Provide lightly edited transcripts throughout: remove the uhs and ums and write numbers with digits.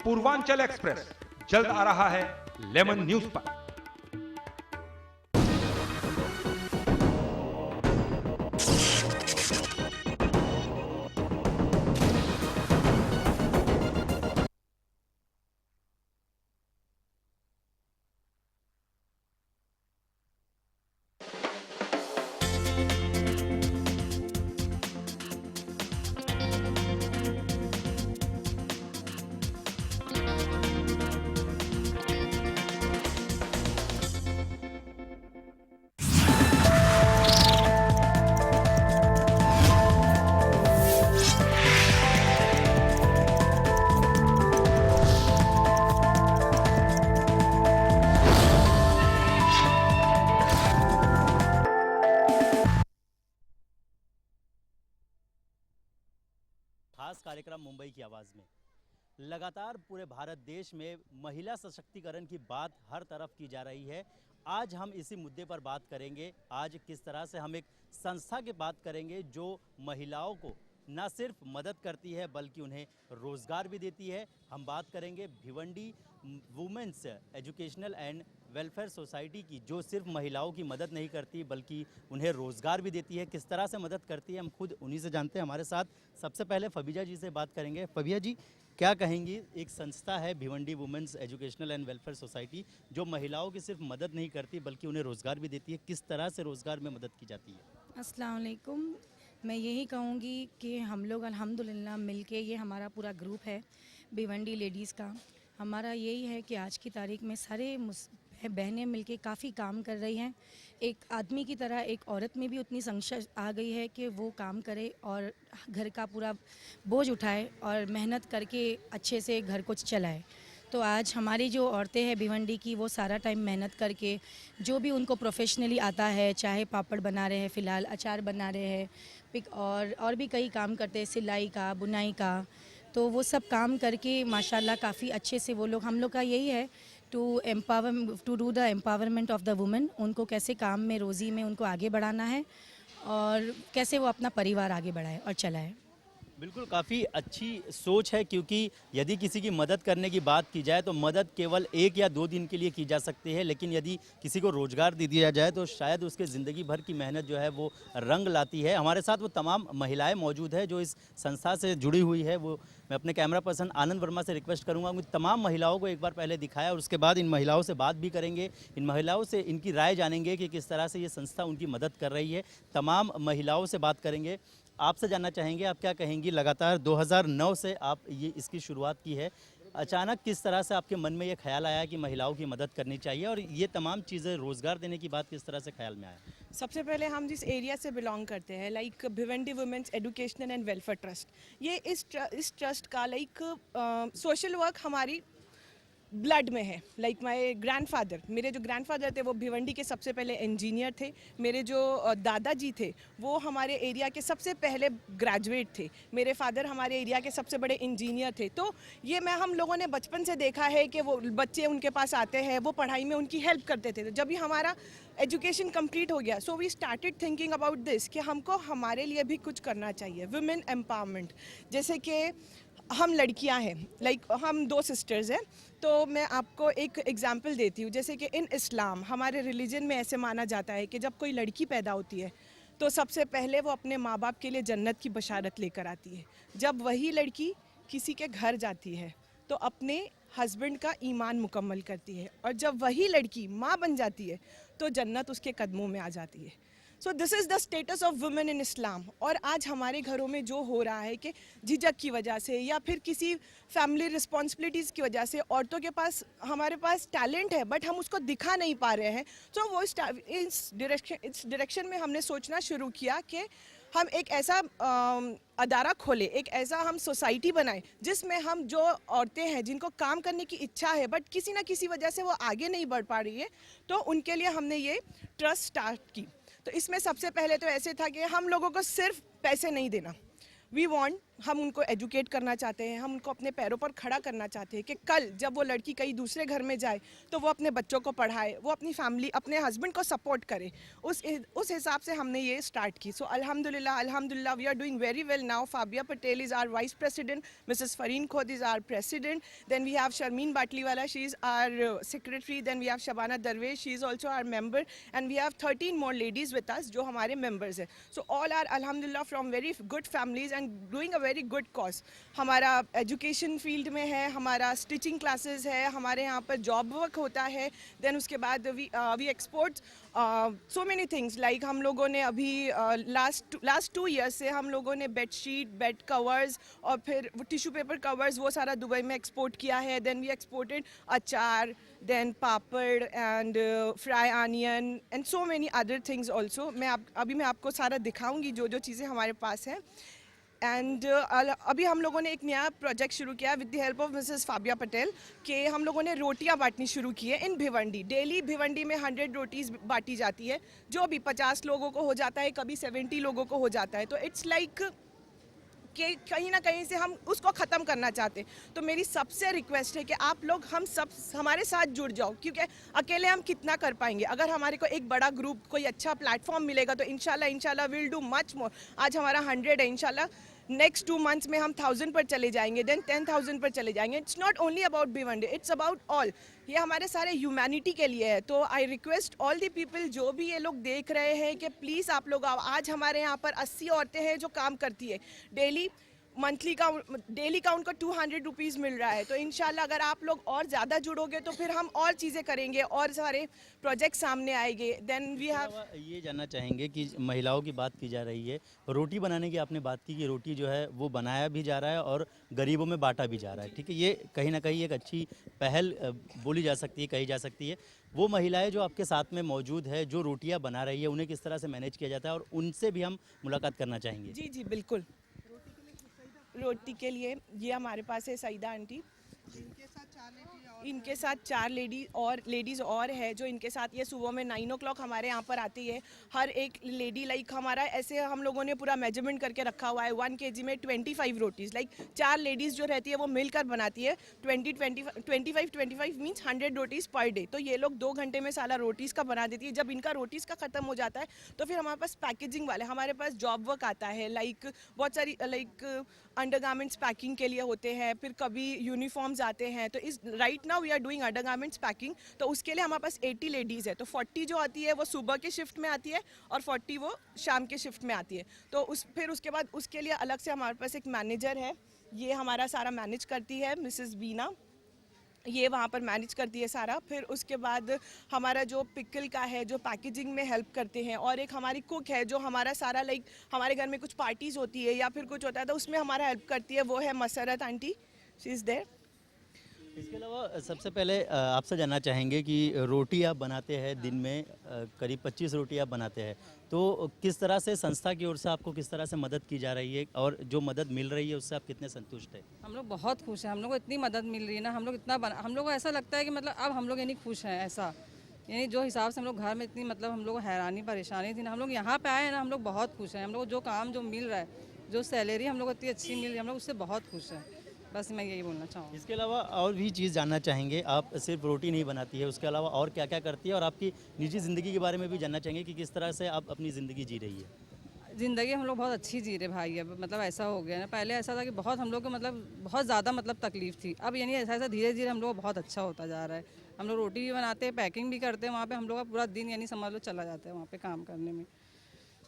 Purvanchal express जल्द आ रहा है लेमन न्यूज पर। खास कार्यक्रम मुंबई की आवाज़ में लगातार पूरे भारत देश में महिला सशक्तिकरण की बात हर तरफ की जा रही है। आज हम इसी मुद्दे पर बात करेंगे। आज किस तरह से हम एक संस्था की बात करेंगे जो महिलाओं को न सिर्फ मदद करती है बल्कि उन्हें रोज़गार भी देती है। हम बात करेंगे Bhiwandi women's educational and welfare society की, जो सिर्फ महिलाओं की मदद नहीं करती बल्कि उन्हें रोज़गार भी देती है। किस तरह से मदद करती है हम खुद उन्हीं से जानते हैं। हमारे साथ सबसे पहले फबीजा जी से बात करेंगे। फबीजा जी, क्या कहेंगी? एक संस्था है Bhiwandi women's educational and welfare society, जो महिलाओं की सिर्फ मदद नहीं करती बल्कि उन्हें रोज़गार भी देती है। किस तरह से रोज़गार में मदद की जाती है? अस्सलाम वालेकुम। मैं यही कहूँगी कि हम लोग अल्हम्दुलिल्लाह मिलके, ये हमारा पूरा ग्रुप है भिवंडी लेडीज़ का। हमारा यही है कि आज की तारीख में सारे बहनें मिलके काफ़ी काम कर रही हैं। एक आदमी की तरह एक औरत में भी उतनी संख्या आ गई है कि वो काम करे और घर का पूरा बोझ उठाए और मेहनत करके अच्छे से घर को चलाए। तो आज हमारी जो औरतें हैं भिवंडी की, वो सारा टाइम मेहनत करके जो भी उनको प्रोफेशनली आता है, चाहे पापड़ बना रहे हैं, फ़िलहाल अचार बना रहे हैं, और भी कई काम करते हैं, सिलाई का, बुनाई का। तो वो सब काम करके माशाल्लाह काफ़ी अच्छे से वो लोग, हम लोग का यही है to do the empowerment of the women. उनको कैसे काम में, रोज़ी में उनको आगे बढ़ाना है और कैसे वो अपना परिवार आगे बढ़ाए और चलाए। बिल्कुल, काफ़ी अच्छी सोच है, क्योंकि यदि किसी की मदद करने की बात की जाए तो मदद केवल 1 या 2 दिन के लिए की जा सकती है, लेकिन यदि किसी को रोज़गार दे दिया जाए तो शायद उसके ज़िंदगी भर की मेहनत जो है वो रंग लाती है। हमारे साथ वो तमाम महिलाएं मौजूद है जो इस संस्था से जुड़ी हुई है। वो मैं अपने कैमरा पर्सन आनंद वर्मा से रिक्वेस्ट करूँगा कि तमाम महिलाओं को एक बार पहले दिखाया और उसके बाद इन महिलाओं से बात भी करेंगे। इन महिलाओं से इनकी राय जानेंगे कि किस तरह से ये संस्था उनकी मदद कर रही है। तमाम महिलाओं से बात करेंगे। आपसे जानना चाहेंगे, आप क्या कहेंगी? लगातार 2009 से आप ये इसकी शुरुआत की है। अचानक किस तरह से आपके मन में ये ख्याल आया कि महिलाओं की मदद करनी चाहिए, और ये तमाम चीज़ें रोज़गार देने की बात किस तरह से ख्याल में आया? सबसे पहले हम जिस एरिया से बिलोंग करते हैं, like Bhiwandi women's educational and welfare trust, ये इस ट्रस्ट का लाइक सोशल वर्क हमारी ब्लड में है। लाइक माय ग्रैंडफादर, मेरे जो ग्रैंडफादर थे वो भिवंडी के सबसे पहले इंजीनियर थे। मेरे जो दादाजी थे वो हमारे एरिया के सबसे पहले ग्रेजुएट थे। मेरे फादर हमारे एरिया के सबसे बड़े इंजीनियर थे। तो ये हम लोगों ने बचपन से देखा है कि वो बच्चे उनके पास आते हैं, वो पढ़ाई में उनकी हेल्प करते थे। तो जब भी हमारा एजुकेशन कंप्लीट हो गया, so we started thinking about this कि हमको हमारे लिए भी कुछ करना चाहिए, वुमेन एम्पावरमेंट। जैसे कि हम लड़कियां हैं, लाइक हम 2 सिस्टर्स हैं, तो मैं आपको एक एग्जांपल देती हूँ। जैसे कि इन इस्लाम, हमारे रिलीजन में ऐसे माना जाता है कि जब कोई लड़की पैदा होती है तो सबसे पहले वो अपने माँ बाप के लिए जन्नत की बशारत लेकर आती है। जब वही लड़की किसी के घर जाती है तो अपने हस्बैंड का ईमान मुकम्मल करती है, और जब वही लड़की माँ बन जाती है तो जन्नत उसके कदमों में आ जाती है। So this is the status of women in Islam. और आज हमारे घरों में जो हो रहा है कि झिझक की वजह से या फिर किसी फैमिली रिस्पॉन्सिबिलिटीज़ की वजह से औरतों के पास, हमारे पास टैलेंट है बट हम उसको दिखा नहीं पा रहे हैं। तो वो इस डायरेक्शन में हमने सोचना शुरू किया कि हम एक ऐसा अदारा खोले, एक ऐसा हम सोसाइटी बनाएं जिसमें हम जो औरतें हैं जिनको काम करने की इच्छा है बट किसी ना किसी वजह से वो आगे नहीं बढ़ पा रही है, तो उनके लिए हमने ये ट्रस्ट स्टार्ट की। तो इसमें सबसे पहले तो ऐसे था कि हम लोगों को सिर्फ पैसे नहीं देना, वी वांट हम उनको एजुकेट करना चाहते हैं, हम उनको अपने पैरों पर खड़ा करना चाहते हैं कि कल जब वो लड़की कहीं दूसरे घर में जाए तो वो अपने बच्चों को पढ़ाए, वो अपनी फैमिली, अपने हस्बैंड को सपोर्ट करे। उस हिसाब से हमने ये स्टार्ट की। सो अल्हम्दुलिल्लाह we are doing very well now. Fabia Patel is our vice president, Mrs Fareen Khod is our president, then we have Sharmeen Batliwala, she is our secretary, then we have Shabana Darvesh, she is also our member, and we have 13 more ladies with us जो हमारे members हैं। So all are अल्हम्दुलिल्लाह from very good families and doing a very good cause. हमारा education field में है, हमारा stitching classes है, हमारे यहाँ पर जॉब वर्क होता है, देन उसके बाद we export so many things. Like हम लोगों ने अभी लास्ट 2 ईयर्स से हम लोगों ने बेडशीट, बेड कवर्स और फिर टिश्यू पेपर कवर्स वो सारा दुबई में एक्सपोर्ट किया है। Then we exported achar, then papad and fry onion and so many other things also. अभी मैं आपको सारा दिखाऊंगी जो जो चीज़ें हमारे पास हैं। एंड अभी हम लोगों ने एक नया प्रोजेक्ट शुरू किया with the help of Mrs Fabia Patel कि हम लोगों ने रोटियां बांटनी शुरू की है इन भिवंडी। डेली भिवंडी में 100 रोटीज़ बांटी जाती है, जो भी 50 लोगों को हो जाता है, कभी 70 लोगों को हो जाता है। तो इट्स लाइक कि कहीं ना कहीं से हम उसको ख़त्म करना चाहते हैं। तो मेरी सबसे रिक्वेस्ट है कि आप लोग हम सब हमारे साथ जुड़ जाओ, क्योंकि अकेले हम कितना कर पाएंगे। अगर हमारे को एक बड़ा ग्रुप, कोई अच्छा प्लेटफॉर्म मिलेगा तो इंशाल्लाह विल डू मच मोर। आज हमारा 100 है, इंशाल्लाह नेक्स्ट 2 मंथ्स में हम 1000 पर चले जाएंगे, देन 10,000 पर चले जाएंगे। It's not only about Bhiwandi, it's about all. ये हमारे सारे ह्यूमैनिटी के लिए है। तो I request all the people जो भी ये लोग देख रहे हैं कि प्लीज़ आप लोग आओ। आज हमारे यहाँ पर 80 औरतें हैं जो काम करती है daily. Monthly count, daily count का 200 रुपीज़ मिल रहा है। तो इंशाल्लाह अगर आप लोग और ज़्यादा जुड़ोगे तो फिर हम और चीज़ें करेंगे और सारे प्रोजेक्ट सामने आएंगे। देन वी हैव ये जानना चाहेंगे कि महिलाओं की बात की जा रही है, रोटी बनाने की आपने बात की कि रोटी जो है वो बनाया भी जा रहा है और गरीबों में बांटा भी जा रहा है, ठीक है। ये कहीं ना कहीं एक अच्छी पहल बोली जा सकती है, कही जा सकती है। वो महिलाएं जो आपके साथ में मौजूद है, जो रोटियां बना रही है, उन्हें किस तरह से मैनेज किया जाता है, और उनसे भी हम मुलाकात करना चाहेंगे। जी जी बिल्कुल। रोटी के लिए ये हमारे पास है सईदा आंटी, इनके साथ 4 लेडीज़ और है जो इनके साथ ये सुबह में 9 o'clock हमारे यहाँ पर आती है। हर एक लेडी लाइक हमारा ऐसे हम लोगों ने पूरा मेजरमेंट करके रखा हुआ है। 1 kg में 25 रोटीज़, लाइक 4 लेडीज़ जो रहती है वो मिलकर बनाती है। 25 मीन्स 100 रोटीज़ पर डे। तो ये लोग 2 घंटे में सारा रोटीज़ का बना देती है। जब इनका रोटीज़ का ख़त्म हो जाता है तो फिर हमारे पास पैकेजिंग वाले, हमारे पास जॉब वर्क आता है। लाइक बहुत सारी लाइक अंडरगारमेंट्स पैकिंग के लिए होते हैं, फिर कभी यूनिफॉर्म्स आते हैं। तो इस right now we are doing undergarments packing. तो उसके लिए हमारे पास 80 लेडीज़ है। तो 40 जो आती है वो सुबह के शिफ्ट में आती है और 40 वो शाम के शिफ्ट में आती है। तो फिर उसके बाद उसके लिए अलग से हमारे पास एक मैनेजर है, ये हमारा सारा मैनेज करती है मिसेस बीना, ये वहाँ पर मैनेज करती है सारा। फिर उसके बाद हमारा जो पिकल का है, जो पैकेजिंग में हेल्प करते हैं, और एक हमारी कुक है जो हमारा सारा लाइक हमारे घर में कुछ पार्टीज़ होती है या फिर कुछ होता है तो उसमें हमारा हेल्प करती है, वो है मसरत आंटी, शी इज़ देयर। इसके अलावा सबसे पहले आपसे जानना चाहेंगे कि रोटी आप बनाते हैं, दिन में करीब 25 रोटी आप बनाते हैं, तो किस तरह से संस्था की ओर से आपको किस तरह से मदद की जा रही है, और जो मदद मिल रही है उससे आप कितने संतुष्ट हैं? हम लोग बहुत खुश हैं। हम लोग को इतनी मदद मिल रही है ना, हम लोग हम लोग को ऐसा लगता है कि मतलब अब हम लोग यानी खुश हैं ऐसा। यानी जो हिसाब से हम लोग घर में इतनी मतलब हम लोग हैरानी परेशानी थी ना, हम लोग यहाँ पे आए हैं ना, हम लोग बहुत खुश हैं। हम लोग को जो काम जो मिल रहा है, जो सैलरी हम लोग को इतनी अच्छी मिल रही है, हम लोग उससे बहुत खुश हैं। बस मैं यही बोलना चाहूँगी। इसके अलावा और भी चीज़ जानना चाहेंगे, आप सिर्फ रोटी नहीं बनाती है, उसके अलावा और क्या क्या करती है, और आपकी निजी ज़िंदगी के बारे में भी जानना चाहेंगे कि किस तरह से आप अपनी ज़िंदगी जी रही है। ज़िंदगी हम लोग बहुत अच्छी जी रहे भाई। अब मतलब ऐसा हो गया ना, पहले ऐसा था कि बहुत हम लोग को मतलब बहुत ज़्यादा मतलब तकलीफ़ थी। अब यानी ऐसा ऐसा धीरे धीरे हम लोग बहुत अच्छा होता जा रहा है। हम लोग रोटी भी बनाते हैं, पैकिंग भी करते हैं, वहाँ पे हम लोग का पूरा दिन यानी समझ लो चला जाता है वहाँ पे काम करने में।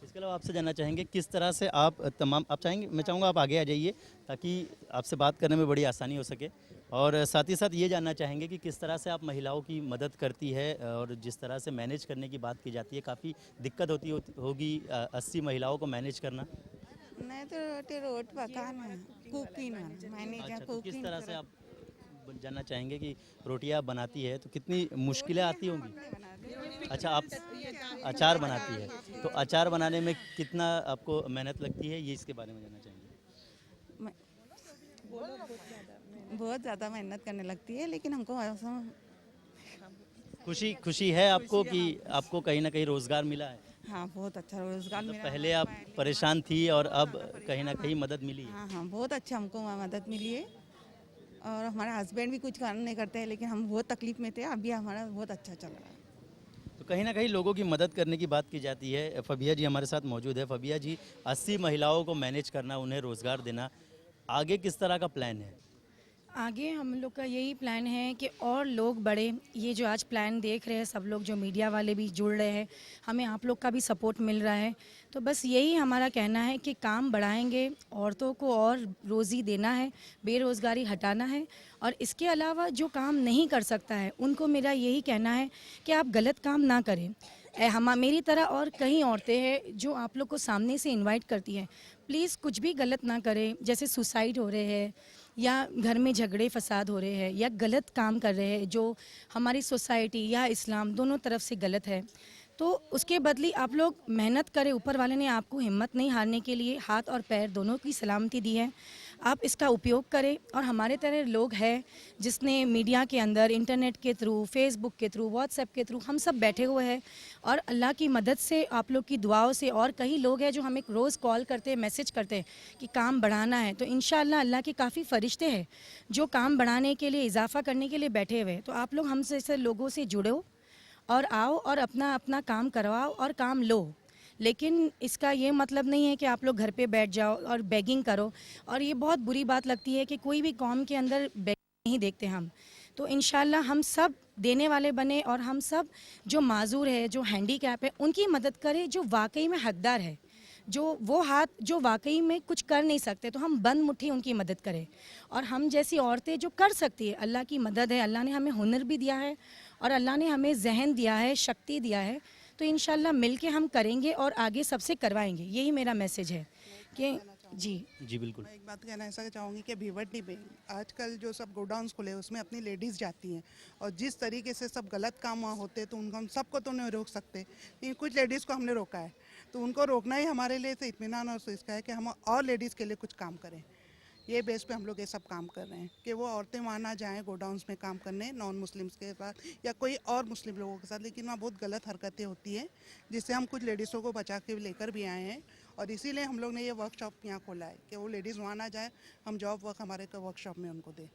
इसके अलावा आपसे जानना चाहेंगे किस तरह से आप मैं चाहूँगा आप आगे आ जाइए ताकि आपसे बात करने में बड़ी आसानी हो सके, और साथ ही साथ ये जानना चाहेंगे कि किस तरह से आप महिलाओं की मदद करती है, और जिस तरह से मैनेज करने की बात की जाती है, काफ़ी दिक्कत होगी 80 महिलाओं को मैनेज करना। नहीं तो रोटी पकाना, कुकिंग मैंने अच्छा, तो किस तरह से आप जानना चाहेंगे कि रोटियाँ बनाती है तो कितनी मुश्किलें आती होंगी? अच्छा, आप अचार बनाती है, तो अचार बनाने में कितना आपको मेहनत लगती है, ये इसके बारे में जानना चाहेंगे। बहुत ज़्यादा मेहनत करने लगती है, लेकिन हमको ऐसा खुशी है आपको कि आपको कहीं ना कहीं रोज़गार मिला है? हाँ बहुत अच्छा रोजगार मतलब मेरा पहले आप परेशान थी और अब कहीं ना कहीं मदद मिली है। हाँ हाँ बहुत अच्छा हमको मदद मिली है। और हमारा हस्बैंड भी कुछ काम नहीं करते हैं, लेकिन हम बहुत तकलीफ में थे, अभी हमारा बहुत अच्छा चल रहा है। तो कहीं ना कहीं लोगों की मदद करने की बात की जाती है। फबिया जी हमारे साथ मौजूद है। फबिया जी, 80 महिलाओं को मैनेज करना, उन्हें रोजगार देना, आगे किस तरह का प्लान है? आगे हम लोग का यही प्लान है कि और लोग बढ़े। ये जो आज प्लान देख रहे हैं सब लोग, जो मीडिया वाले भी जुड़ रहे हैं, हमें आप लोग का भी सपोर्ट मिल रहा है। तो बस यही हमारा कहना है कि काम बढ़ाएंगे, औरतों को और रोज़ी देना है, बेरोज़गारी हटाना है। और इसके अलावा जो काम नहीं कर सकता है उनको मेरा यही कहना है कि आप गलत काम ना करें। हम मेरी तरह और कई औरतें हैं जो आप लोग को सामने से इनवाइट करती हैं, प्लीज़ कुछ भी गलत ना करें। जैसे सुसाइड हो रहे हैं या घर में झगड़े फसाद हो रहे हैं या गलत काम कर रहे हैं जो हमारी सोसाइटी या इस्लाम दोनों तरफ से गलत है, तो उसके बदले आप लोग मेहनत करें। ऊपर वाले ने आपको हिम्मत नहीं हारने के लिए हाथ और पैर दोनों की सलामती दी है, आप इसका उपयोग करें। और हमारे तरह लोग हैं जिसने मीडिया के अंदर, इंटरनेट के थ्रू, फेसबुक के थ्रू, व्हाट्सएप के थ्रू हम सब बैठे हुए हैं और अल्लाह की मदद से, आप लोग की दुआओं से, और कई लोग हैं जो हमें रोज़ कॉल करते हैं, मैसेज करते हैं कि काम बढ़ाना है। तो इंशाअल्लाह अल्लाह के काफ़ी फरिश्ते हैं जो काम बढ़ाने के लिए, इजाफा करने के लिए बैठे हुए हैं। तो आप लोग हमसे ऐसे लोगों से जुड़ो और आओ और अपना अपना काम करवाओ और काम लो। लेकिन इसका ये मतलब नहीं है कि आप लोग घर पे बैठ जाओ और बेगिंग करो। और ये बहुत बुरी बात लगती है कि कोई भी कौम के अंदर बेगिंग नहीं देखते हम। तो इंशाल्लाह हम सब देने वाले बने और हम सब जो माजूर है, जो हैंडीकैप है, उनकी मदद करें, जो वाकई में हकदार है, जो वो हाथ जो वाकई में कुछ कर नहीं सकते, तो हम बंद मुट्ठी उनकी मदद करें। और हम जैसी औरतें जो कर सकती है, अल्लाह की मदद है, अल्लाह ने हमें हुनर भी दिया है और अल्लाह ने हमें जहन दिया है, शक्ति दिया है। तो इंशाल्लाह मिलके हम करेंगे और आगे सबसे करवाएंगे। यही मेरा मैसेज है कि जी बिल्कुल। मैं एक बात कहना ऐसा चाहूँगी कि भिवंडी में आजकल जो सब गोडाउन्स खुले हैं उसमें अपनी लेडीज़ जाती हैं, और जिस तरीके से सब गलत काम वहाँ होते हैं तो उनको हम सबको तो नहीं रोक सकते, लेकिन कुछ लेडीज़ को हमने रोका है। तो उनको रोकना ही हमारे लिए तो इत्मीनान और इसका है कि हम और लेडीज़ के लिए कुछ काम करें। ये बेस पे हम लोग ये सब काम कर रहे हैं कि वो औरतें वहाँ ना जाएँ गोडाउन्स में काम करने नॉन मुस्लिम्स के साथ या कोई और मुस्लिम लोगों के साथ, लेकिन वहाँ बहुत गलत हरकतें होती हैं जिससे हम कुछ लेडीज़ों को बचा के लेकर भी आए हैं। और इसीलिए हम लोग ने ये वर्कशॉप यहाँ खोला है कि वो लेडीज़ वहाँ ना जाए, हम जॉब वर्क हमारे वर्कशॉप में उनको दें।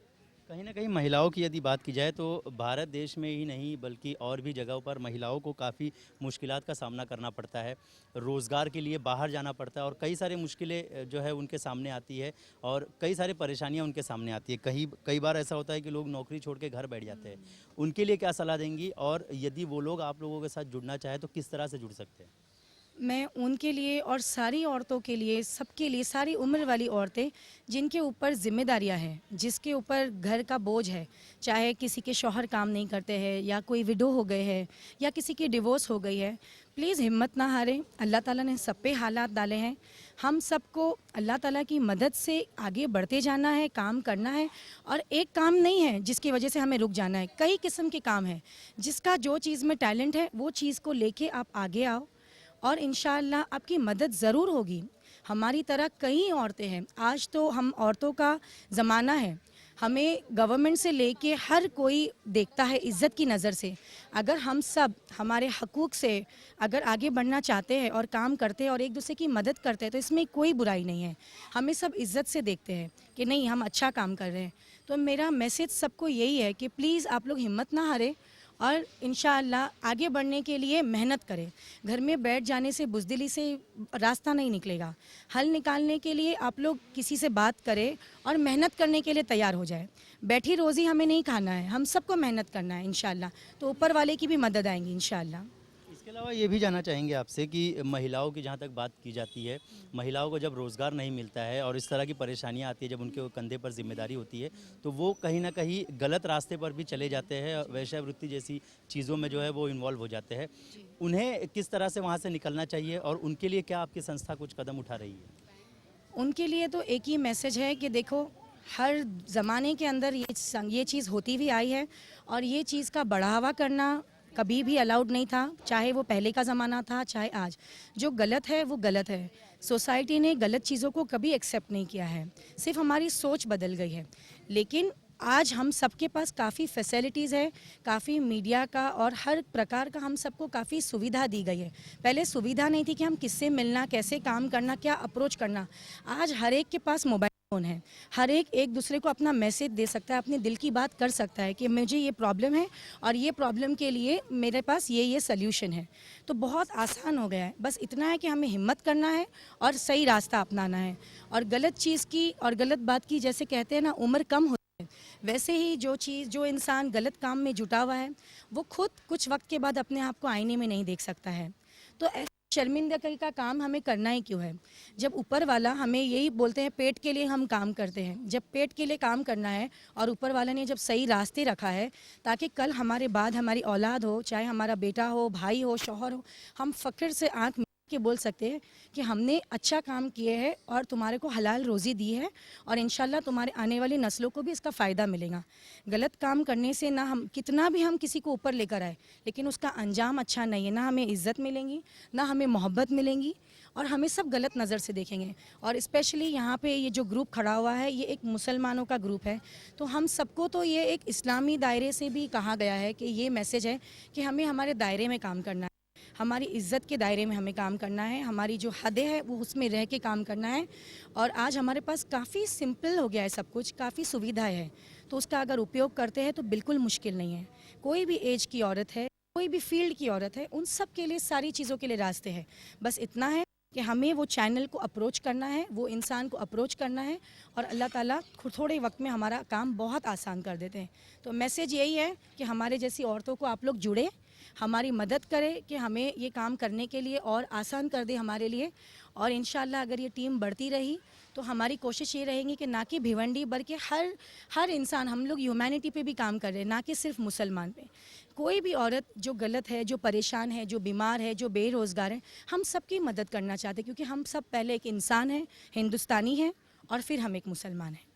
कहीं ना कहीं महिलाओं की यदि बात की जाए तो भारत देश में ही नहीं बल्कि और भी जगहों पर महिलाओं को काफ़ी मुश्किलात का सामना करना पड़ता है। रोज़गार के लिए बाहर जाना पड़ता है और कई सारी मुश्किलें जो है उनके सामने आती है और कई सारी परेशानियां उनके सामने आती है। कई बार ऐसा होता है कि लोग नौकरी छोड़ के घर बैठ जाते हैं। उनके लिए क्या सलाह देंगी, और यदि वो लोग आप लोगों के साथ जुड़ना चाहे तो किस तरह से जुड़ सकते हैं? मैं उनके लिए और सारी औरतों के लिए, सबके लिए, सारी उम्र वाली औरतें जिनके ऊपर जिम्मेदारियां हैं, जिसके ऊपर घर का बोझ है, चाहे किसी के शौहर काम नहीं करते हैं या कोई विडो हो गए हैं या किसी की डिवोर्स हो गई है, प्लीज़ हिम्मत ना हारें। अल्लाह ताला ने सब पे हालात डाले हैं, हम सबको अल्लाह ताला की मदद से आगे बढ़ते जाना है, काम करना है। और एक काम नहीं है जिसकी वजह से हमें रुक जाना है, कई किस्म के काम हैं। जिसका जो चीज़ में टैलेंट है वो चीज़ को लेके आप आगे आओ और इंशाअल्लाह आपकी मदद ज़रूर होगी। हमारी तरह कई औरतें हैं, आज तो हम औरतों का ज़माना है, हमें गवर्नमेंट से लेके हर कोई देखता है इज़्ज़त की नज़र से। अगर हम सब हमारे हकूक़ से अगर आगे बढ़ना चाहते हैं और काम करते हैं और एक दूसरे की मदद करते हैं तो इसमें कोई बुराई नहीं है। हमें सब इज़्ज़त से देखते हैं कि नहीं, हम अच्छा काम कर रहे हैं। तो मेरा मैसेज सबको यही है कि प्लीज़ आप लोग हिम्मत ना हारें और इंशाअल्लाह आगे बढ़ने के लिए मेहनत करें। घर में बैठ जाने से, बुज़दिली से रास्ता नहीं निकलेगा। हल निकालने के लिए आप लोग किसी से बात करें और मेहनत करने के लिए तैयार हो जाए। बैठी रोज़ी हमें नहीं खाना है, हम सबको मेहनत करना है इंशाअल्लाह। तो ऊपर वाले की भी मदद आएंगी इंशाअल्लाह। इसके अलावा ये भी जानना चाहेंगे आपसे कि महिलाओं की जहाँ तक बात की जाती है, महिलाओं को जब रोज़गार नहीं मिलता है और इस तरह की परेशानियाँ आती है, जब उनके कंधे पर जिम्मेदारी होती है तो वो कहीं ना कहीं गलत रास्ते पर भी चले जाते हैं, वेश्यावृत्ति जैसी चीज़ों में जो है वो इन्वॉल्व हो जाते हैं। उन्हें किस तरह से वहाँ से निकलना चाहिए और उनके लिए क्या आपकी संस्था कुछ कदम उठा रही है? उनके लिए तो एक ही मैसेज है कि देखो, हर ज़माने के अंदर ये चीज़ होती भी आई है और ये चीज़ का बढ़ावा करना कभी भी अलाउड नहीं था, चाहे वो पहले का ज़माना था चाहे आज। जो गलत है वो गलत है। सोसाइटी ने गलत चीज़ों को कभी एक्सेप्ट नहीं किया है, सिर्फ हमारी सोच बदल गई है। लेकिन आज हम सबके पास काफ़ी फैसिलिटीज़ है, काफ़ी मीडिया का और हर प्रकार का हम सबको काफ़ी सुविधा दी गई है। पहले सुविधा नहीं थी कि हम किससे मिलना, कैसे काम करना, क्या अप्रोच करना। आज हर एक के पास मोबाइल फ़ोन है, हर एक दूसरे को अपना मैसेज दे सकता है, अपने दिल की बात कर सकता है कि मुझे ये प्रॉब्लम है और ये प्रॉब्लम के लिए मेरे पास ये सल्यूशन है। तो बहुत आसान हो गया है, बस इतना है कि हमें हिम्मत करना है और सही रास्ता अपनाना है। और गलत चीज़ की और गलत बात की, जैसे कहते हैं ना, उम्र कम होती है, वैसे ही जो इंसान गलत काम में जुटा हुआ है वो खुद कुछ वक्त के बाद अपने आप को आईने में नहीं देख सकता है। तो शर्मिंदगी का काम हमें करना ही क्यों है, जब ऊपर वाला हमें यही बोलते हैं पेट के लिए हम काम करते हैं। जब पेट के लिए काम करना है और ऊपर वाला ने जब सही रास्ते रखा है ताकि कल हमारे बाद हमारी औलाद हो, चाहे हमारा बेटा हो, भाई हो, शौहर हो, हम फ़ख्र से आंख मीच के बोल सकते हैं कि हमने अच्छा काम किए है और तुम्हारे को हलाल रोज़ी दी है और इंशाल्लाह तुम्हारे आने वाली नस्लों को भी इसका फ़ायदा मिलेगा। गलत काम करने से ना हम कितना भी हम किसी को ऊपर लेकर आए, लेकिन उसका अंजाम अच्छा नहीं है, ना हमें इज़्ज़त मिलेंगी, ना हमें मोहब्बत मिलेंगी और हमें सब गलत नज़र से देखेंगे। और स्पेशली यहाँ पे ये जो ग्रुप खड़ा हुआ है ये एक मुसलमानों का ग्रुप है, तो हम सबको तो ये एक इस्लामी दायरे से भी कहा गया है कि ये मैसेज है कि हमें हमारे दायरे में काम करना है, हमारी इज़्ज़त के दायरे में हमें काम करना है, हमारी जो हदें है वो उसमें रह के काम करना है। और आज हमारे पास काफ़ी सिंपल हो गया है सब कुछ, काफ़ी सुविधाएं है, तो उसका अगर उपयोग करते हैं तो बिल्कुल मुश्किल नहीं है। कोई भी एज की औरत है, कोई भी फील्ड की औरत है, उन सब के लिए सारी चीज़ों के लिए रास्ते हैं। बस इतना है कि हमें वो चैनल को अप्रोच करना है, वो इंसान को अप्रोच करना है और अल्लाह ताला थोड़े वक्त में हमारा काम बहुत आसान कर देते हैं। तो मैसेज यही है कि हमारे जैसी औरतों को आप लोग जुड़े, हमारी मदद करें कि हमें ये काम करने के लिए और आसान कर दे हमारे लिए। और इंशाल्लाह अगर ये टीम बढ़ती रही तो हमारी कोशिश ये रहेगी कि ना कि भिवंडी बल्कि हर इंसान, हम लोग ह्यूमैनिटी पे भी काम कर रहे हैं, ना कि सिर्फ मुसलमान पे। कोई भी औरत जो गलत है, जो परेशान है, जो बीमार है, जो बेरोज़गार है, हम सबकी मदद करना चाहते हैं, क्योंकि हम सब पहले एक इंसान हैं, हिंदुस्तानी हैं और फिर हम एक मुसलमान हैं।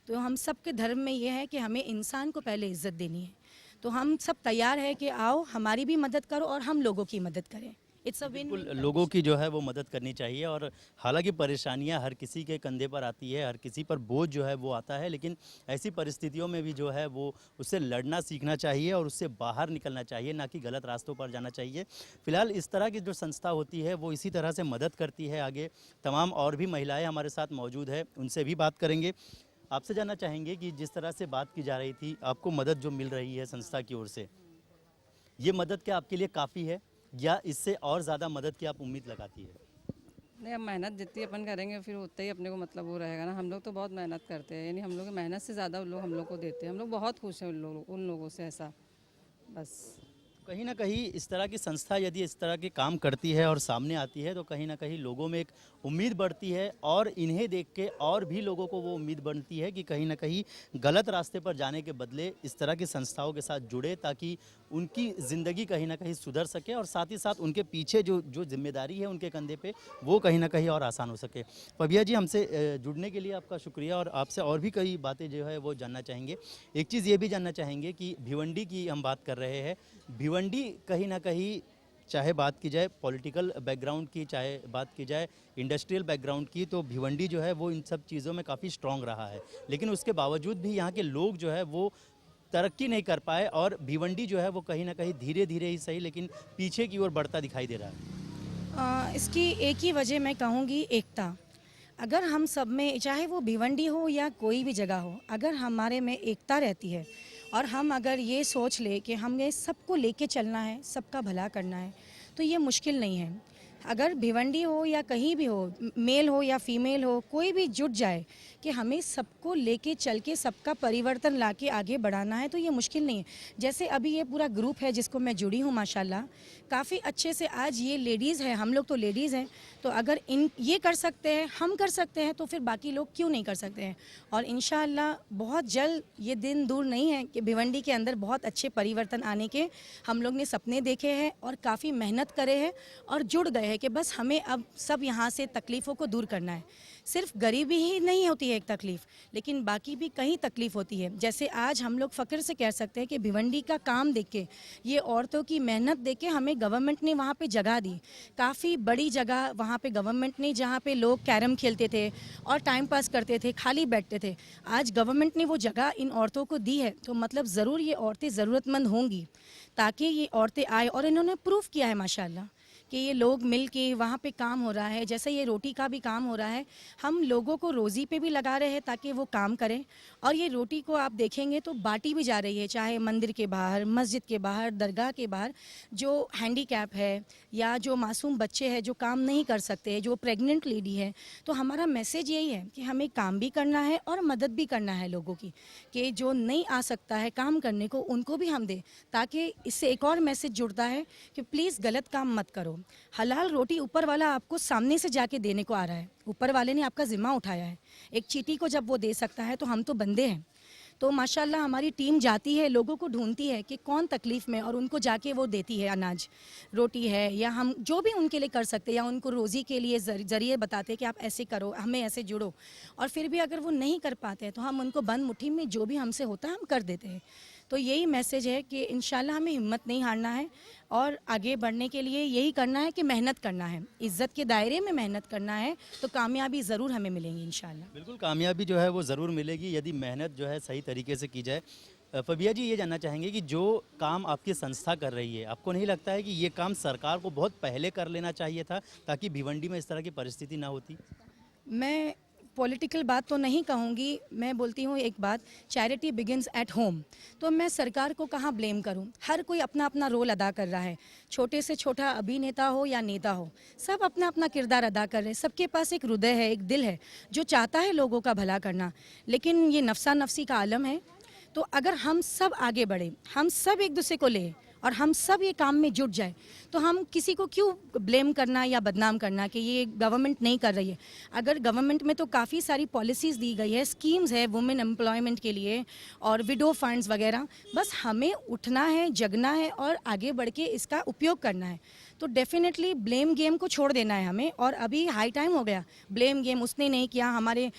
तो हम सब के धर्म में ये है कि हमें इंसान को पहले इज़्ज़त देनी है। तो हम सब तैयार है कि आओ हमारी भी मदद करो और हम लोगों की मदद करें। It's a win. बिल्कुल, लोगों की जो है वो मदद करनी चाहिए। और हालांकि परेशानियां हर किसी के कंधे पर आती है, हर किसी पर बोझ जो है वो आता है, लेकिन ऐसी परिस्थितियों में भी जो है वो उससे लड़ना सीखना चाहिए और उससे बाहर निकलना चाहिए, ना कि गलत रास्तों पर जाना चाहिए। फिलहाल इस तरह की जो संस्था होती है वो इसी तरह से मदद करती है आगे। तमाम और भी महिलाएँ हमारे साथ मौजूद है, उनसे भी बात करेंगे। आपसे जानना चाहेंगे कि जिस तरह से बात की जा रही थी, आपको मदद जो मिल रही है संस्था की ओर से, ये मदद क्या आपके लिए काफ़ी है या इससे और ज़्यादा मदद की आप उम्मीद लगाती है? नहीं, अब मेहनत जितनी अपन करेंगे फिर उतना ही अपने को मतलब वो रहेगा ना। हम लोग तो बहुत मेहनत करते हैं, यानी हम लोग की मेहनत से ज़्यादा उन लोग हम लोग को देते हैं। हम लोग बहुत खुश हैं उन लोगों से, ऐसा बस। कहीं ना कहीं इस तरह की संस्था यदि इस तरह के काम करती है और सामने आती है तो कहीं ना कहीं लोगों में एक उम्मीद बढ़ती है और इन्हें देख के और भी लोगों को वो उम्मीद बनती है कि कहीं ना कहीं गलत रास्ते पर जाने के बदले इस तरह की संस्थाओं के साथ जुड़े, ताकि उनकी ज़िंदगी कहीं ना कहीं सुधर सके और साथ ही साथ उनके पीछे जो जिम्मेदारी है उनके कंधे पे वो कहीं ना कहीं और आसान हो सके। पबिया जी, हमसे जुड़ने के लिए आपका शुक्रिया और आपसे और भी कई बातें जो है वो जानना चाहेंगे। एक चीज़ ये भी जानना चाहेंगे कि भिवंडी की हम बात कर रहे हैं, भिवंडी कहीं ना कहीं चाहे बात की जाए पॉलिटिकल बैकग्राउंड की, चाहे बात की जाए इंडस्ट्रियल बैकग्राउंड की, तो भिवंडी जो है वो इन सब चीज़ों में काफ़ी स्ट्रॉन्ग रहा है, लेकिन उसके बावजूद भी यहाँ के लोग जो है वो तरक्की नहीं कर पाए और भिवंडी जो है वो कहीं ना कहीं धीरे धीरे ही सही लेकिन पीछे की ओर बढ़ता दिखाई दे रहा है। इसकी एक ही वजह मैं कहूँगी, एकता। अगर हम सब में, चाहे वो भिवंडी हो या कोई भी जगह हो, अगर हमारे में एकता रहती है और हम अगर ये सोच ले कि हमें सबको लेके चलना है, सबका भला करना है, तो ये मुश्किल नहीं है। अगर भिवंडी हो या कहीं भी हो, मेल हो या फीमेल हो, कोई भी जुट जाए कि हमें सबको लेके चल के सबका परिवर्तन लाके आगे बढ़ाना है, तो ये मुश्किल नहीं है। जैसे अभी ये पूरा ग्रुप है जिसको मैं जुड़ी हूँ, माशाल्लाह काफ़ी अच्छे से आज ये लेडीज़ है, हम लोग तो लेडीज़ हैं, तो अगर ये कर सकते हैं, हम कर सकते हैं, तो फिर बाकी लोग क्यों नहीं कर सकते हैं। और इंशाअल्लाह बहुत जल्द ये दिन दूर नहीं है कि भिवंडी के अंदर बहुत अच्छे परिवर्तन आने के हम लोग ने सपने देखे हैं और काफ़ी मेहनत करे हैं और जुड़ गए हैं कि बस हमें अब सब यहाँ से तकलीफ़ों को दूर करना है। सिर्फ गरीबी ही नहीं होती है एक तकलीफ़, लेकिन बाकी भी कई तकलीफ़ होती है। जैसे आज हम लोग फ़ख्र से कह सकते हैं कि भिवंडी का काम देख के, ये औरतों की मेहनत देख के हमें गवर्नमेंट ने वहाँ पे जगह दी। काफ़ी बड़ी जगह वहाँ पे गवर्नमेंट ने, जहाँ पे लोग कैरम खेलते थे और टाइम पास करते थे, खाली बैठते थे, आज गवर्नमेंट ने वो जगह इन औरतों को दी है। तो मतलब ज़रूर ये औरतें ज़रूरतमंद होंगी ताकि ये औरतें आए, और इन्होंने प्रूफ किया है माशाल्लाह कि ये लोग मिल के वहाँ पे काम हो रहा है। जैसे ये रोटी का भी काम हो रहा है, हम लोगों को रोज़ी पे भी लगा रहे हैं ताकि वो काम करें। और ये रोटी को आप देखेंगे तो बाटी भी जा रही है, चाहे मंदिर के बाहर, मस्जिद के बाहर, दरगाह के बाहर। जो हैंडीकैप है या जो मासूम बच्चे हैं जो काम नहीं कर सकते, जो प्रेग्नेंट लेडी है, तो हमारा मैसेज यही है कि हमें काम भी करना है और मदद भी करना है लोगों की, कि जो नहीं आ सकता है काम करने को उनको भी हम दें, ताकि इससे एक और मैसेज जुड़ता है कि प्लीज़ गलत काम मत करो। हलाल रोटी ऊपर वाला आपको सामने से जाके देने को आ रहा है, ऊपर वाले ने आपका जिम्मा उठाया है। एक चींटी को जब वो दे सकता है तो हम तो बंदे हैं। तो माशाल्लाह हमारी टीम जाती है, लोगों को ढूंढती है कि कौन तकलीफ़ में, और उनको जाके वो देती है अनाज, रोटी है, या हम जो भी उनके लिए कर सकते हैं, या उनको रोज़ी के लिए ज़रिए बताते हैं कि आप ऐसे करो, हमें ऐसे जुड़ो। और फिर भी अगर वो नहीं कर पाते हैं तो हम उनको बंद मुट्ठी में जो भी हमसे होता है हम कर देते हैं। तो यही मैसेज है कि इंशाल्लाह हमें हिम्मत नहीं हारना है, और आगे बढ़ने के लिए यही करना है कि मेहनत करना है, इज़्ज़त के दायरे में मेहनत करना है, तो कामयाबी ज़रूर हमें मिलेंगी इंशाल्लाह। बिल्कुल कामयाबी जो है वो ज़रूर मिलेगी यदि मेहनत जो है सही तरीके से की जाए। फबिया जी, ये जानना चाहेंगे कि जो काम आपकी संस्था कर रही है, आपको नहीं लगता है कि ये काम सरकार को बहुत पहले कर लेना चाहिए था ताकि भिवंडी में इस तरह की परिस्थिति ना होती? मैं पॉलिटिकल बात तो नहीं कहूँगी, मैं बोलती हूँ एक बात, चैरिटी बिगिंस एट होम। तो मैं सरकार को कहाँ ब्लेम करूँ, हर कोई अपना अपना रोल अदा कर रहा है, छोटे से छोटा अभिनेता हो या नेता हो, सब अपना अपना किरदार अदा कर रहे हैं। सबके पास एक हृदय है, एक दिल है जो चाहता है लोगों का भला करना, लेकिन ये नफसा नफसी का आलम है। तो अगर हम सब आगे बढ़े, हम सब एक दूसरे को ले और हम सब ये काम में जुट जाए, तो हम किसी को क्यों ब्लेम करना या बदनाम करना कि ये गवर्नमेंट नहीं कर रही है। अगर गवर्नमेंट में तो काफ़ी सारी पॉलिसीज़ दी गई है, स्कीम्स है वुमेन एम्प्लॉयमेंट के लिए और विडो फंड्स वगैरह, बस हमें उठना है, जगना है और आगे बढ़ के इसका उपयोग करना है। तो डेफिनेटली ब्लेम गेम को छोड़ देना है हमें, और अभी हाई टाइम हो गया। ब्लेम गेम उसने नहीं किया, हमारे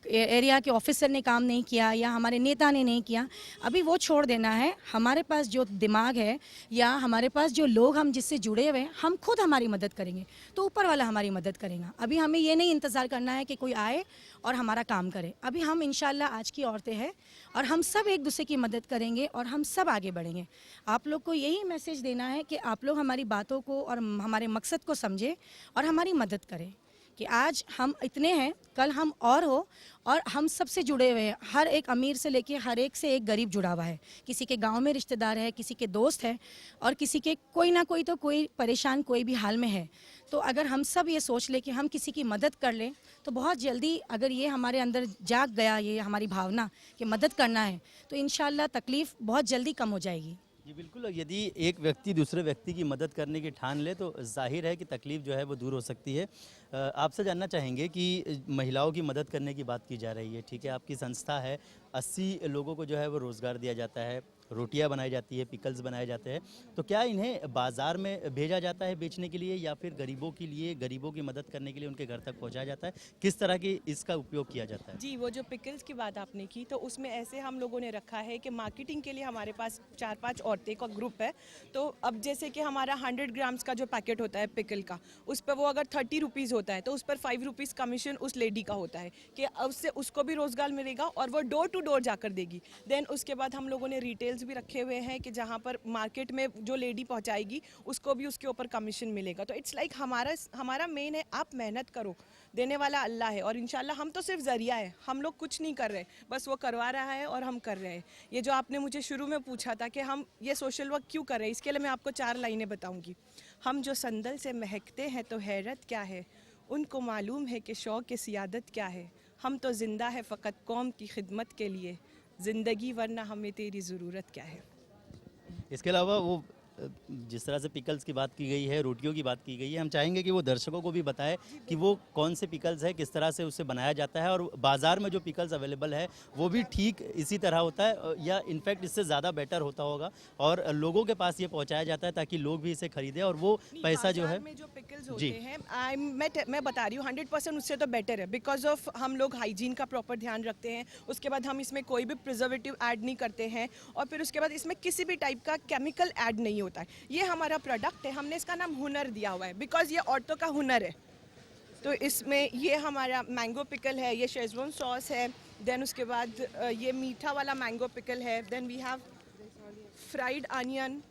एरिया के ऑफिसर ने काम नहीं किया या हमारे नेता ने नहीं किया, अभी वो छोड़ देना है। हमारे पास जो दिमाग है या हमारे पास जो लोग हम जिससे जुड़े हुए हैं, हम खुद हमारी मदद करेंगे तो ऊपर वाला हमारी मदद करेगा। अभी हमें ये नहीं इंतज़ार करना है कि कोई आए और हमारा काम करे। अभी हम इंशाल्लाह आज की औरतें हैं और हम सब एक दूसरे की मदद करेंगे और हम सब आगे बढ़ेंगे। आप लोग को यही मैसेज देना है कि आप लोग हमारी बातों को और हमारे मकसद को समझें और हमारी मदद करें कि आज हम इतने हैं, कल हम और हो, और हम सबसे जुड़े हुए हैं। हर एक अमीर से लेके हर एक से एक गरीब जुड़ा हुआ है, किसी के गांव में रिश्तेदार है, किसी के दोस्त है, और किसी के कोई ना कोई तो कोई परेशान कोई भी हाल में है। तो अगर हम सब ये सोच ले कि हम किसी की मदद कर लें, तो बहुत जल्दी अगर ये हमारे अंदर जाग गया, ये हमारी भावना कि मदद करना है, तो इंशाल्लाह तकलीफ़ बहुत जल्दी कम हो जाएगी। जी बिल्कुल, यदि एक व्यक्ति दूसरे व्यक्ति की मदद करने की ठान ले तो जाहिर है कि तकलीफ़ जो है वो दूर हो सकती है। आपसे जानना चाहेंगे कि महिलाओं की मदद करने की बात की जा रही है, ठीक है, आपकी संस्था है, 80 लोगों को जो है वो रोज़गार दिया जाता है, रोटियां बनाई जाती है, पिकल्स बनाए जाते हैं, तो क्या इन्हें बाज़ार में भेजा जाता है बेचने के लिए या फिर गरीबों के लिए, गरीबों की मदद करने के लिए उनके घर तक पहुंचाया जाता है? किस तरह की इसका उपयोग किया जाता है? जी, वो जो पिकल्स की बात आपने की, तो उसमें ऐसे हम लोगों ने रखा है कि मार्केटिंग के लिए हमारे पास 4-5 औरतें का ग्रुप है। तो अब जैसे कि हमारा 100 ग्राम्स का जो पैकेट होता है पिकल का, उस पर वो अगर 30 रुपीज़ होता है तो उस पर 5 रुपीज़ कमीशन उस लेडी का होता है कि उससे उसको भी रोज़गार मिलेगा और वो डोर टू डोर जाकर देगी। देन उसके बाद हम लोगों ने रिटेल्स भी रखे हुए हैं कि जहाँ पर मार्केट में जो लेडी पहुँचाएगी उसको भी उसके ऊपर कमीशन मिलेगा। तो इट्स लाइक हमारा मेन है, आप मेहनत करो, देने वाला अल्लाह है, और इंशाल्लाह हम तो सिर्फ ज़रिया है, हम लोग कुछ नहीं कर रहे, बस वो करवा रहा है और हम कर रहे हैं। ये जो आपने मुझे शुरू में पूछा था कि हम ये सोशल वर्क क्यों कर रहे हैं, इसके लिए मैं आपको 4 लाइनें बताऊंगी। हम जो संदल से महकते हैं तो हैरत क्या है, उनको मालूम है कि शौक़ सियादत क्या है। हम तो ज़िंदा है फ़कत कौम की खिदमत के लिए, ज़िंदगी वरना हमें तेरी ज़रूरत क्या है। इसके अलावा वो जिस तरह से पिकल्स की बात की गई है, रोटियों की बात की गई है, हम चाहेंगे कि वो दर्शकों को भी बताएं कि वो कौन से पिकल्स है, किस तरह से उसे बनाया जाता है, और बाज़ार में जो पिकल्स अवेलेबल है वो भी ठीक इसी तरह होता है या इनफैक्ट इससे ज़्यादा बेटर होता होगा, और लोगों के पास ये पहुंचाया जाता है ताकि लोग भी इसे खरीदें और वो पैसा जो है। में जो पिकल्स केमिकल्स जी। होते हैं मैं बता रही हूँ 100% उससे तो बेटर है, बिकॉज ऑफ हम लोग हाइजीन का प्रॉपर ध्यान रखते हैं। उसके बाद हम इसमें कोई भी प्रिजर्वेटिव ऐड नहीं करते हैं, और फिर उसके बाद इसमें किसी भी टाइप का केमिकल ऐड नहीं होता है। ये हमारा प्रोडक्ट है, हमने इसका नाम हुनर दिया हुआ है, बिकॉज ये औरतों का हुनर है। तो इसमें ये हमारा मैंगो पिकल है, ये शेजवान सॉस है, देन उसके बाद ये मीठा वाला मैंगो पिकल है, then we have fried onion.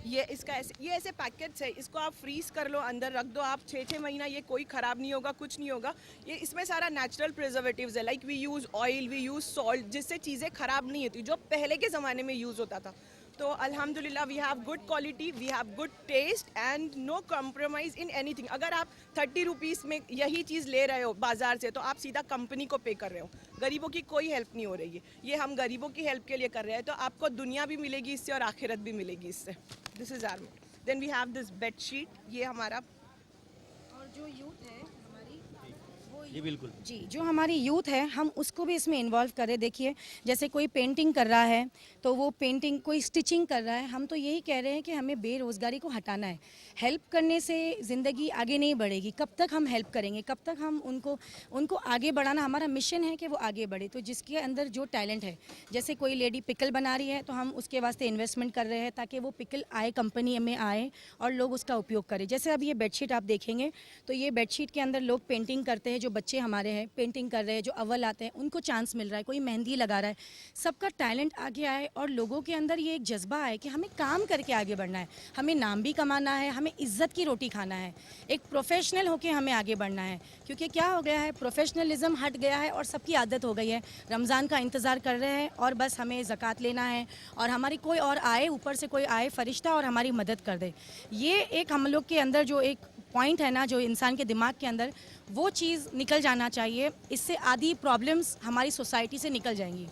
ये ऐसे पैकेट्स है, इसको आप फ्रीज कर लो, अंदर रख दो आप 6-6 महीना, ये कोई ख़राब नहीं होगा, कुछ नहीं होगा। ये इसमें सारा नेचुरल प्रिजर्वेटिव्स है, like we use oil, we use salt, जिससे चीज़ें ख़राब नहीं होती, जो पहले के ज़माने में यूज़ होता था। तो अल्हम्दुलिल्लाह we have good quality, we have good taste and no compromise in anything. अगर आप 30 रुपीज़ में यही चीज़ ले रहे हो बाज़ार से, तो आप सीधा कंपनी को पे कर रहे हो, गरीबों की कोई हेल्प नहीं हो रही है। ये हम गरीबों की हेल्प के लिए कर रहे हैं, तो आपको दुनिया भी मिलेगी इससे और आखिरत भी मिलेगी इससे। This is our. Then we have this bedsheet, ये हमारा और जो यूथ है हमारी, वो जी बिल्कुल। जी, जो हमारी यूथ है हम उसको भी इसमें इन्वॉल्व करें। देखिए जैसे कोई पेंटिंग कर रहा है तो वो पेंटिंग, कोई स्टिचिंग कर रहा है, हम तो यही कह रहे हैं कि हमें बेरोज़गारी को हटाना है। हेल्प करने से ज़िंदगी आगे नहीं बढ़ेगी। कब तक हम हेल्प करेंगे, कब तक हम उनको आगे बढ़ाना हमारा मिशन है कि वो आगे बढ़े। तो जिसके अंदर जो टैलेंट है, जैसे कोई लेडी पिकल बना रही है तो हम उसके वास्ते इन्वेस्टमेंट कर रहे हैं ताकि वो पिकल आए, कंपनी में आए और लोग उसका उपयोग करें। जैसे अब ये बेडशीट आप देखेंगे तो ये बेडशीट के अंदर लोग पेंटिंग करते हैं, जो बच्चे हमारे हैं पेंटिंग कर रहे हैं, जो अव्वल आते हैं उनको चांस मिल रहा है, कोई मेहंदी लगा रहा है। सबका टैलेंट आगे आए और लोगों के अंदर ये एक जज्बा है कि हमें काम करके आगे बढ़ना है, हमें नाम भी कमाना है, हमें इज्जत की रोटी खाना है, एक प्रोफेशनल होके हमें आगे बढ़ना है। क्योंकि क्या हो गया है, प्रोफेशनलिज्म हट गया है और सबकी आदत हो गई है, रमज़ान का इंतज़ार कर रहे हैं और बस हमें ज़कात लेना है और हमारी कोई और आए, ऊपर से कोई आए फरिश्ता और हमारी मदद कर दे। ये एक हम लोग के अंदर जो एक पॉइंट है ना, जो इंसान के दिमाग के अंदर, वो चीज़ निकल जाना चाहिए। इससे आधी प्रॉब्लम्स हमारी सोसाइटी से निकल जाएंगी।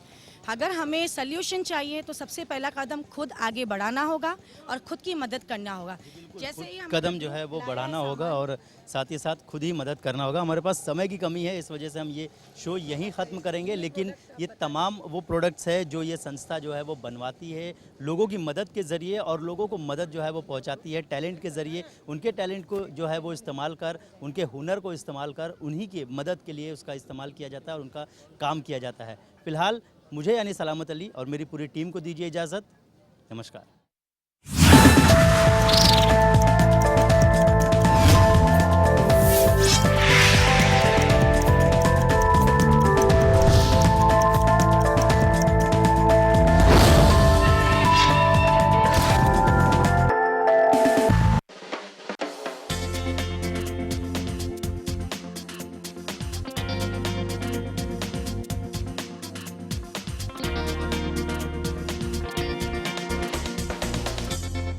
अगर हमें सल्यूशन चाहिए तो सबसे पहला कदम खुद आगे बढ़ाना होगा और खुद की मदद करना होगा। जैसे ही कदम जो है वो बढ़ाना होगा और साथ ही साथ खुद ही मदद करना होगा। हमारे पास समय की कमी है, इस वजह से हम ये शो यहीं ख़त्म करेंगे, लेकिन ये तमाम वो प्रोडक्ट्स है जो ये संस्था जो है वो बनवाती है लोगों की मदद के ज़रिए, और लोगों को मदद जो है वो पहुंचाती है टैलेंट के ज़रिए। उनके टैलेंट को जो है वो इस्तेमाल कर, उनके हुनर को इस्तेमाल कर, उन्हीं की मदद के लिए उसका इस्तेमाल किया जाता है और उनका काम किया जाता है। फ़िलहाल मुझे यानी सलामत अली और मेरी पूरी टीम को दीजिए इजाज़त। नमस्कार।